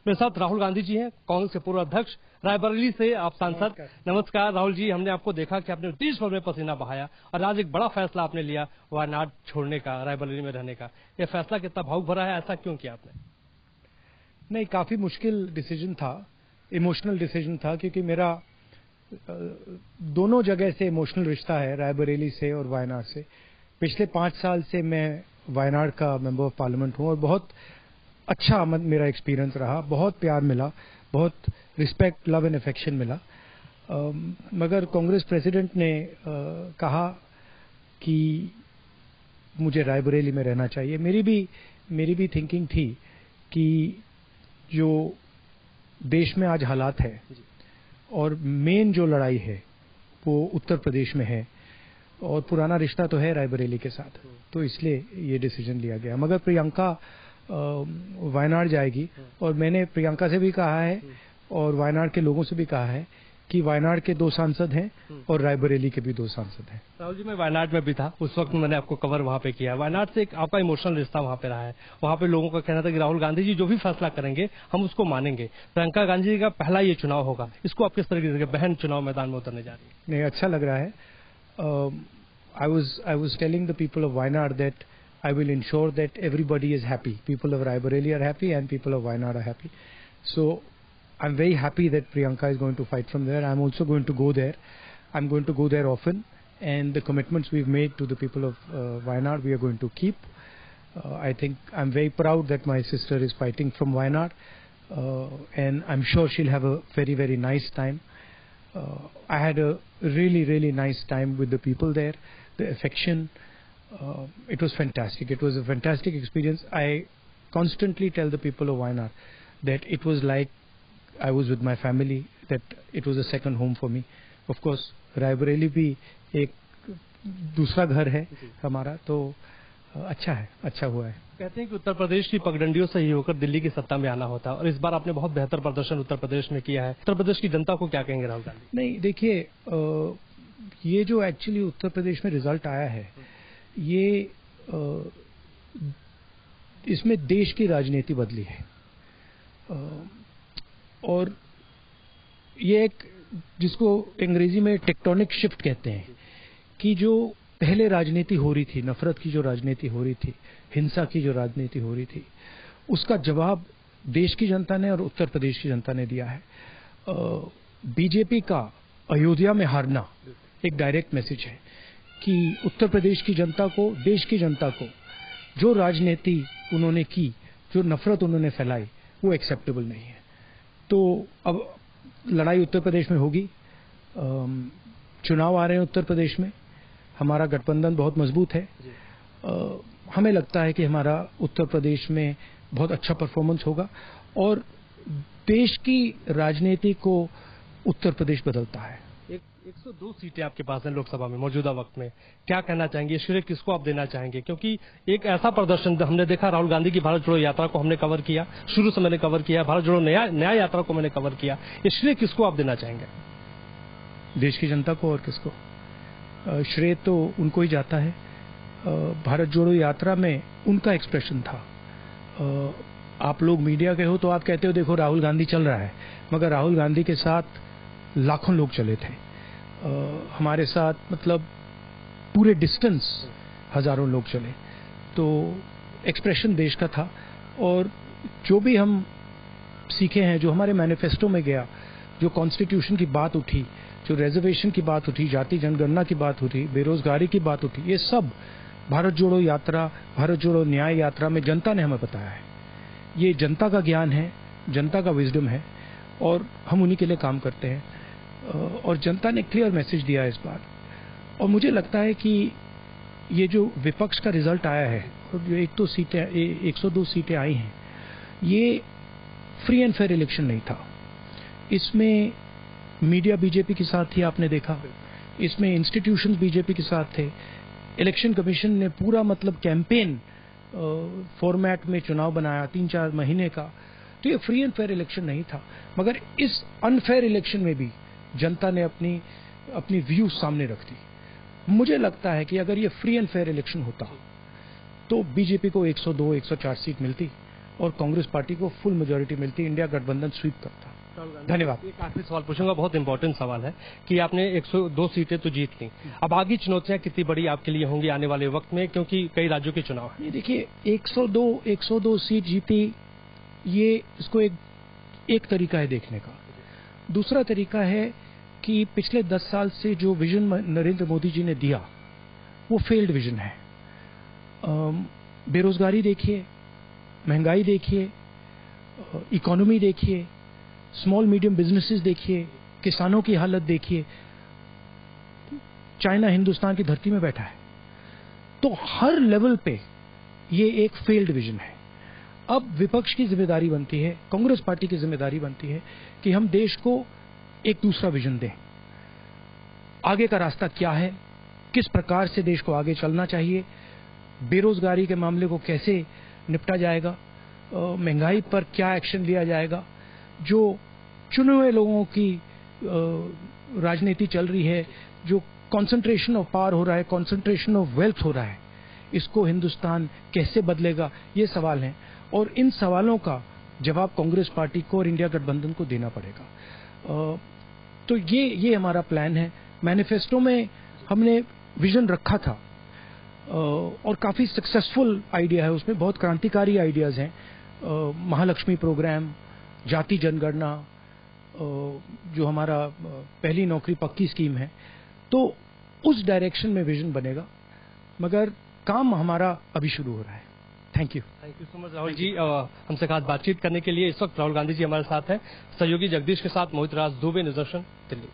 मेरे साथ राहुल गांधी जी हैं, कांग्रेस के पूर्व अध्यक्ष, रायबरेली से आप सांसद। नमस्कार राहुल जी, हमने आपको देखा कि आपने देश भर में पसीना बहाया और आज एक बड़ा फैसला आपने लिया वायनाड छोड़ने का, रायबरेली में रहने का। यह फैसला कितना भावुक भरा है, ऐसा क्यों किया आपने? नहीं, काफी मुश्किल डिसीजन था, इमोशनल डिसीजन था, क्योंकि मेरा दोनों जगह से इमोशनल रिश्ता है, रायबरेली से और वायनाड से। पिछले 5 साल से मैं वायनाड का मेंबर ऑफ पार्लियामेंट हूं और बहुत अच्छा मेरा एक्सपीरियंस रहा, बहुत प्यार मिला, बहुत रिस्पेक्ट, लव एंड अफेक्शन मिला। मगर कांग्रेस प्रेसिडेंट ने कहा कि मुझे रायबरेली में रहना चाहिए। मेरी भी थिंकिंग थी कि जो देश में आज हालात है और मेन जो लड़ाई है वो उत्तर प्रदेश में है और पुराना रिश्ता तो है रायबरेली के साथ, तो इसलिए ये डिसीजन लिया गया। मगर प्रियंका वायनाड जाएगी और मैंने प्रियंका से भी कहा है और वायनाड के लोगों से भी कहा है कि वायनाड के 2 सांसद हैं और रायबरेली के भी 2 सांसद हैं। राहुल जी, मैं वायनाड में भी था, उस वक्त मैंने आपको कवर वहां पे किया। वायनाड से एक आपका इमोशनल रिश्ता वहां पे रहा है। वहां पे लोगों का कहना था कि राहुल गांधी जी जो भी फैसला करेंगे हम उसको मानेंगे। प्रियंका गांधी जी का पहला ये चुनाव होगा, इसको आप किस तरीके से बहन चुनाव मैदान में उतरने जा रही है? नहीं, अच्छा लग रहा है। I was telling the people of Wayanad that I will ensure that everybody is happy. People of Raebareli are happy and people of Wayanad are happy. So I'm very happy that Priyanka is going to fight from there. I'm also going to go there. I'm going to go there often, and the commitments we've made to the people of Wayanad we are going to keep. I think I'm very proud that my sister is fighting from Wayanad, and I'm sure she'll have a very, very nice time. I had a really, really nice time with the people there. The affection, it was fantastic. It was a fantastic experience. I constantly tell the people of Wayanad that it was like I was with my family, that it was a second home for me. Of course, Raebareli भी एक दूसरा घर है हमारा, तो अच्छा है, अच्छा हुआ है। कहते हैं कि उत्तर प्रदेश की पगडंडियों से ही होकर दिल्ली की सत्ता में आना होता है और इस बार आपने बहुत बेहतर प्रदर्शन उत्तर प्रदेश में किया है। उत्तर प्रदेश की जनता को क्या कहेंगे राहुल गांधी? नहीं, देखिए, ये जो एक्चुअली उत्तर प्रदेश में रिजल्ट आया है, ये इसमें देश की राजनीति बदली है और ये एक, जिसको अंग्रेजी में टेक्टोनिक शिफ्ट कहते हैं, कि जो पहले राजनीति हो रही थी, नफरत की जो राजनीति हो रही थी, हिंसा की जो राजनीति हो रही थी, उसका जवाब देश की जनता ने और उत्तर प्रदेश की जनता ने दिया है। बीजेपी का अयोध्या में हारना एक डायरेक्ट मैसेज है कि उत्तर प्रदेश की जनता को, देश की जनता को जो राजनीति उन्होंने की, जो नफरत उन्होंने फैलाई, वो एक्सेप्टेबल नहीं है। तो अब लड़ाई उत्तर प्रदेश में होगी। चुनाव आ रहे हैं उत्तर प्रदेश में, हमारा गठबंधन बहुत मजबूत है। हमें लगता है कि हमारा उत्तर प्रदेश में बहुत अच्छा परफॉर्मेंस होगा और देश की राजनीति को उत्तर प्रदेश बदलता है। 102 सीटें आपके पास हैं लोकसभा में मौजूदा वक्त में, क्या कहना चाहेंगे? श्रेय किसको आप देना चाहेंगे? क्योंकि एक ऐसा प्रदर्शन हमने देखा, राहुल गांधी की भारत जोड़ो यात्रा को हमने कवर किया, शुरू से मैंने कवर किया, भारत जोड़ो नया यात्रा को मैंने कवर किया। ये श्रेय किसको आप देना चाहेंगे? देश की जनता को, और किसको? श्रेय तो उनको ही जाता है। भारत जोड़ो यात्रा में उनका एक्सप्रेशन था। आप लोग मीडिया के हो तो आप कहते हो देखो राहुल गांधी चल रहा है, मगर राहुल गांधी के साथ लाखों लोग चले थे। हमारे साथ मतलब पूरे डिस्टेंस हजारों लोग चले, तो एक्सप्रेशन देश का था। और जो भी हम सीखे हैं, जो हमारे मैनिफेस्टो में गया, जो कॉन्स्टिट्यूशन की बात उठी, जो रिजर्वेशन की बात उठी, जाति जनगणना की बात उठी, बेरोजगारी की बात उठी, ये सब भारत जोड़ो यात्रा, भारत जोड़ो न्याय यात्रा में जनता ने हमें बताया है। ये जनता का ज्ञान है, जनता का विजडम है और हम उन्हीं के लिए काम करते हैं। और जनता ने क्लियर मैसेज दिया है इस बार। और मुझे लगता है कि ये जो विपक्ष का रिजल्ट आया है और जो 102 सीटें आई हैं, ये फ्री एंड फेयर इलेक्शन नहीं था। इसमें मीडिया बीजेपी के साथ थी, आपने देखा। इसमें इंस्टीट्यूशंस बीजेपी के साथ थे। इलेक्शन कमीशन ने पूरा मतलब कैंपेन फॉर्मेट में चुनाव बनाया 3-4 महीने का। तो ये फ्री एंड फेयर इलेक्शन नहीं था। मगर इस अनफेयर इलेक्शन में भी जनता ने अपनी व्यूज सामने रख दी। मुझे लगता है कि अगर ये फ्री एंड फेयर इलेक्शन होता तो बीजेपी को 102-104 सीट मिलती और कांग्रेस पार्टी को फुल मेजोरिटी मिलती, इंडिया गठबंधन स्वीप करता। धन्यवाद। एक आखिरी सवाल पूछूंगा, बहुत इंपॉर्टेंट सवाल है कि आपने 102 सीटें तो जीत ली, अब आगे चुनौतियां कितनी बड़ी आपके लिए होंगी आने वाले वक्त में, क्योंकि कई राज्यों के चुनाव है। ये देखिए 102 सीट जीती, ये इसको एक तरीका है देखने का। दूसरा तरीका है कि पिछले 10 साल से जो विजन नरेंद्र मोदी जी ने दिया वो फेल्ड विजन है। बेरोजगारी देखिए, महंगाई देखिए, इकोनॉमी देखिए, स्मॉल मीडियम बिजनेसेस देखिए, किसानों की हालत देखिए। चाइना हिंदुस्तान की धरती में बैठा है, तो हर लेवल पे ये एक फेल्ड विजन है। अब विपक्ष की जिम्मेदारी बनती है, कांग्रेस पार्टी की जिम्मेदारी बनती है कि हम देश को एक दूसरा विजन दें। आगे का रास्ता क्या है, किस प्रकार से देश को आगे चलना चाहिए, बेरोजगारी के मामले को कैसे निपटा जाएगा, महंगाई पर क्या एक्शन लिया जाएगा, जो चुने हुए लोगों की राजनीति चल रही है, जो कंसंट्रेशन ऑफ पावर हो रहा है, कंसंट्रेशन ऑफ वेल्थ हो रहा है, इसको हिंदुस्तान कैसे बदलेगा, ये सवाल हैं। और इन सवालों का जवाब कांग्रेस पार्टी को और इंडिया गठबंधन को देना पड़ेगा। तो ये हमारा प्लान है। मैनिफेस्टो में हमने विजन रखा था और काफी सक्सेसफुल आइडिया है, उसमें बहुत क्रांतिकारी आइडियाज हैं। महालक्ष्मी प्रोग्राम, जाति जनगणना, जो हमारा पहली नौकरी पक्की स्कीम है, तो उस डायरेक्शन में विजन बनेगा, मगर काम हमारा अभी शुरू हो रहा है। Thank you so much Rahul ji, हमसे खास बातचीत करने के लिए। इस वक्त राहुल गांधी जी हमारे साथ हैं, सहयोगी जगदीश के साथ मोहित राज दुबे, निदर्शन, दिल्ली।